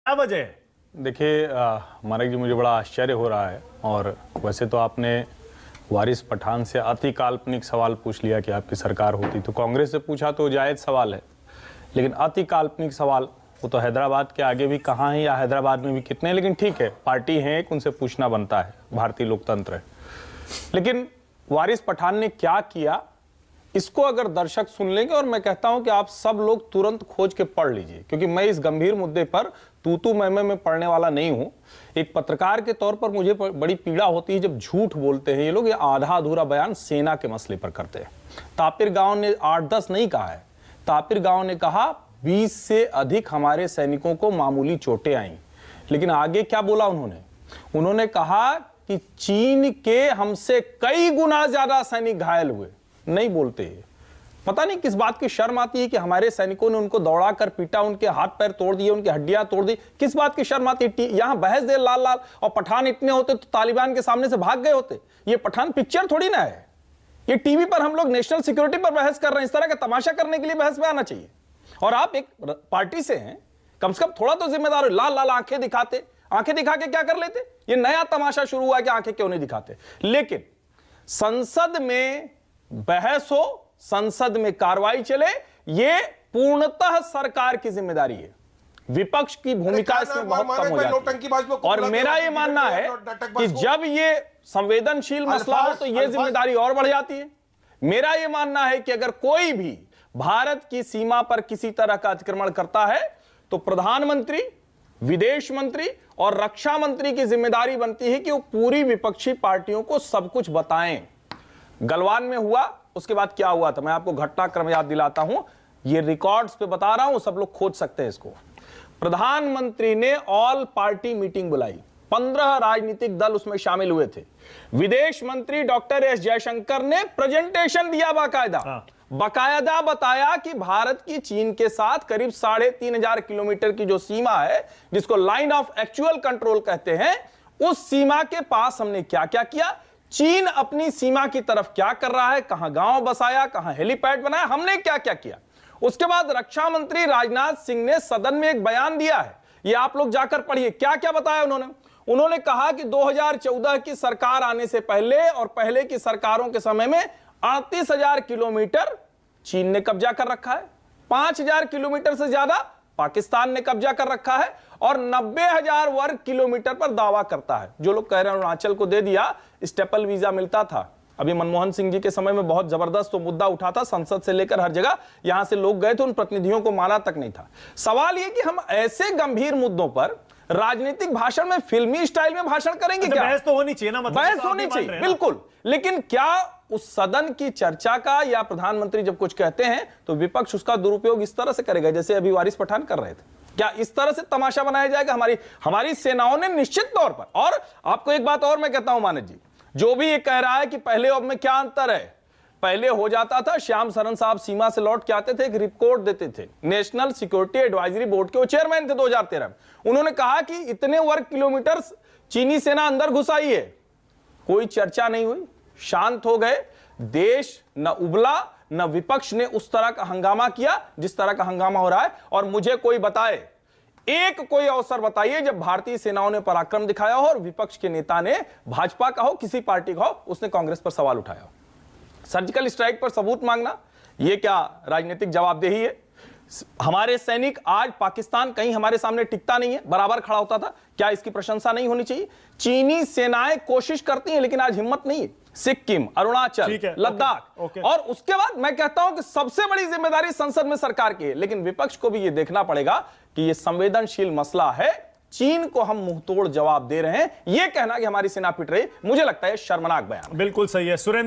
क्या वजह है? देखिए मानिक जी, मुझे बड़ा आश्चर्य हो रहा है। और वैसे तो आपने वारिस पठान से अति काल्पनिक सवाल पूछ लिया कि आपकी सरकार होती, तो कांग्रेस से पूछा तो जायज सवाल है, लेकिन अति काल्पनिक सवाल वो तो हैदराबाद के आगे भी कहाँ है या हैदराबाद में भी कितने, लेकिन ठीक है, पार्टी है, उनसे पूछना बनता है, भारतीय लोकतंत्र है। लेकिन वारिस पठान ने क्या किया, इसको अगर दर्शक सुन लेंगे, और मैं कहता हूं कि आप सब लोग तुरंत खोज के पढ़ लीजिए, क्योंकि मैं इस गंभीर मुद्दे पर तू मैं में पढ़ने वाला नहीं हूं। एक पत्रकार के तौर पर मुझे बड़ी पीड़ा होती है जब झूठ बोलते हैं ये लोग, ये आधा अधूरा बयान सेना के मसले पर करते हैं। तापिर गांव ने 8-10 नहीं कहा है, तापिर गांव ने कहा 20 से अधिक हमारे सैनिकों को मामूली चोटें आई। लेकिन आगे क्या बोला उन्होंने कहा कि चीन के हमसे कई गुना ज्यादा सैनिक घायल हुए। नहीं बोलते, पता नहीं किस बात की शर्म आती है कि हमारे सैनिकों ने उनको दौड़ा कर पीटा, उनके हाथ पैर तोड़ दिए, उनकी हड्डियां तोड़ दी। किस बात की शर्म आती है? यहां बहस दे लाल लाल, और पठान इतने होते तो तालिबान के सामने से भाग गए होते। ये पठान पिक्चर थोड़ी ना है, ये टीवी पर हम लोग नेशनल सिक्योरिटी पर बहस कर रहे हैं। इस तरह का तमाशा करने के लिए बहस में आना चाहिए। और आप एक पार्टी से हैं, कम से कम थोड़ा तो जिम्मेदार हो। लाल लाल आंखें दिखाते, आंखें दिखा के क्या कर लेते? ये नया तमाशा शुरू हुआ कि आंखें क्यों नहीं दिखाते। लेकिन संसद में बहस हो, संसद में कार्रवाई चले, ये पूर्णतः सरकार की जिम्मेदारी है। विपक्ष की भूमिका इसमें बहुत कम हो जाती है। और मेरा ये मानना है कि जब ये संवेदनशील मसला हो तो ये जिम्मेदारी और बढ़ जाती है। मेरा ये मानना है कि अगर कोई भी भारत की सीमा पर किसी तरह का अतिक्रमण करता है तो प्रधानमंत्री, विदेश मंत्री और रक्षा मंत्री की जिम्मेदारी बनती है कि वो पूरी विपक्षी पार्टियों को सब कुछ बताएं। गलवान में हुआ, उसके बाद क्या हुआ था, मैं आपको घटनाक्रम याद दिलाता हूं, ये रिकॉर्ड्स पे बता रहा हूं, सब लोग खोज सकते हैं इसको। प्रधानमंत्री ने ऑल पार्टी मीटिंग बुलाई, 15 राजनीतिक दल उसमें शामिल हुए थे। विदेश मंत्री डॉक्टर एस जयशंकर ने प्रेजेंटेशन दिया, बाकायदा बताया कि भारत की चीन के साथ करीब 3500 किलोमीटर की जो सीमा है, जिसको लाइन ऑफ एक्चुअल कंट्रोल कहते हैं, उस सीमा के पास हमने क्या क्या किया, चीन अपनी सीमा की तरफ क्या कर रहा है, कहां गांव बसाया, कहां हेलीपैड बनाया, हमने क्या क्या किया। उसके बाद रक्षा मंत्री राजनाथ सिंह ने सदन में एक बयान दिया है, ये आप लोग जाकर पढ़िए। क्या क्या बताया उन्होंने कहा कि 2014 की सरकार आने से पहले और पहले की सरकारों के समय में 38,000 किलोमीटर चीन ने कब्जा कर रखा है, 5,000 किलोमीटर से ज्यादा पाकिस्तान ने कब्जा कर रखा है, और 90,000 वर्ग किलोमीटर पर दावा करता है। जो लोग कह रहे हैं अरुणाचल को दे दिया, स्टेपल वीजा मिलता था, अभी मनमोहन सिंह जी के समय में बहुत जबरदस्त तो मुद्दा उठा था, संसद से लेकर हर जगह, यहां से लोग गए थे, उन प्रतिनिधियों को माना तक नहीं था। सवाल यह कि हम ऐसे गंभीर मुद्दों पर राजनीतिक भाषण में फिल्मी स्टाइल में भाषण करेंगे क्या? बहस तो होनी चाहिए ना, मतलब बहस होनी चाहिए बिल्कुल, लेकिन क्या उस सदन की चर्चा का, या प्रधानमंत्री जब कुछ कहते हैं तो विपक्ष उसका दुरुपयोग इस तरह से करेगा जैसे अभी वारिस पठान कर रहे थे? क्या इस तरह से तमाशा बनाया जाएगा? हमारी सेनाओं ने निश्चित तौर पर, और आपको एक बात और मैं कहता हूं मानस जी, जो भी ये कह रहा है कि पहले अब में क्या अंतर है, पहले हो जाता था, श्याम सरन साहब सीमा से लौट के आते थे, एक रिपोर्ट देते थे, नेशनल सिक्योरिटी एडवाइजरी बोर्ड के वो चेयरमैन थे 2013 में, उन्होंने कहा कि इतने वर्ग किलोमीटर चीनी सेना अंदर घुस आई है, कोई चर्चा नहीं हुई, शांत हो गए। देश न उबला, न विपक्ष ने उस तरह का हंगामा किया जिस तरह का हंगामा हो रहा है। और मुझे कोई बताए, कोई अवसर बताइए जब भारतीय सेनाओं ने पराक्रम दिखाया हो और विपक्ष के नेता ने, भाजपा का हो, किसी पार्टी का हो, उसने कांग्रेस पर सवाल उठाया हो। सर्जिकल स्ट्राइक पर सबूत मांगना, यह क्या राजनीतिक जवाबदेही है? हमारे सैनिक आज पाकिस्तान कहीं हमारे सामने टिकता नहीं है, बराबर खड़ा होता था, क्या इसकी प्रशंसा नहीं होनी चाहिए? चीनी सेनाएं कोशिश करती हैं लेकिन आज हिम्मत नहीं है। सिक्किम, अरुणाचल, लद्दाख, और उसके बाद मैं कहता हूं कि सबसे बड़ी जिम्मेदारी संसद में सरकार की है, लेकिन विपक्ष को भी यह देखना पड़ेगा कि यह संवेदनशील मसला है, चीन को हम मुंहतोड़ जवाब दे रहे हैं। यह कहना कि हमारी सेना पिट रही, मुझे लगता है शर्मनाक बयान। बिल्कुल सही है सुरेंद्र।